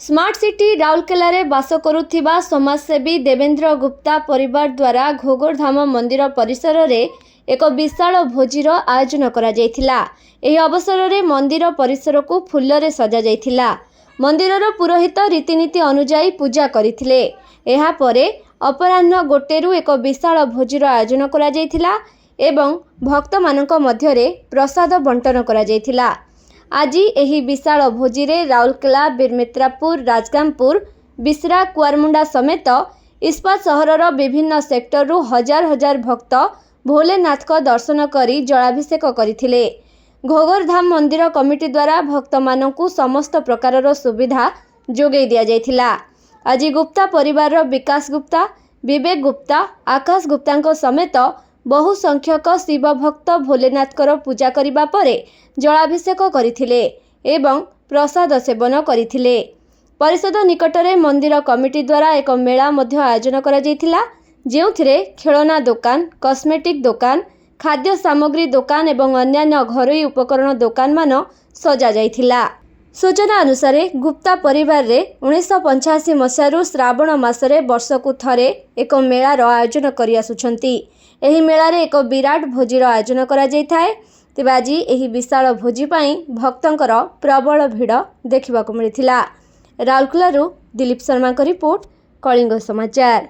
Smart city Rourkela रे बास करुथिबा समाजसेवी देवेंद्र गुप्ता परिवार द्वारा घोगरधाम मंदिर परिसर रे एक विशाल भोजीर आयोजन करा जायथिला। एही अवसर रे मंदिर परिसर को फूल रे सजा जायथिला। मंदिरर पुरोहित रीतिनीति अनुଯାयी पूजा करिथिले। एहा परे अपराह्न गोटेरु एक विशाल भोजीर आयोजन करा जायथिला एवं भक्त मानक मध्यरे प्रसाद बंटन करा जायथिला। आज एही विशाल भोजी रे राउरकेला, बिरमित्रापुर, राजगामपुर, बिसरा, कुआरमुंडा समेत इस्पात सहरर विभिन्न सेक्टर हजार हजार भक्त भोलेनाथ को दर्शन करी जलाभिषेक करथिले। घोगरधाम मंदिर कमिटी द्वारा भक्त मानकु समस्त प्रकारर सुविधा जोगै दिया जायथिला। आज गुप्ता परिवार विकास गुप्ता, विवेक गुप्ता, आकाश गुप्ता समेत बहु संख्यक शिव भक्त भोलेनाथकर पूजा करिबा परे जलाभिषेक करथिले एवं प्रसाद सेवन करथिले। परिषद निकटरे मंदिर कमिटी द्वारा एक मेला मध्य आयोजन करा जायथिला, जेउथिरे खेलना दुकान, कॉस्मेटिक दुकान, खाद्य सामग्री दुकान एवं अन्यान्य घरोई उपकरण दुकान मान सजा जायथिला। सूचना अनुसार गुप्ता परिवार रे 1985 मसीहारू श्रावण मासरे वर्षकु थरे एक मेलार आयोजन करि आसुछंती। एही मेलारे एक विराट भोजीर आयोजन करा जायथाय। तेबे आज एही विशाल भोजी पई भक्तंकर प्रबल भिड़ देखिबाकु मिलिथिला। राउरकेलारू दिलीप शर्मा को रिपोर्ट, कलिंग समाचार।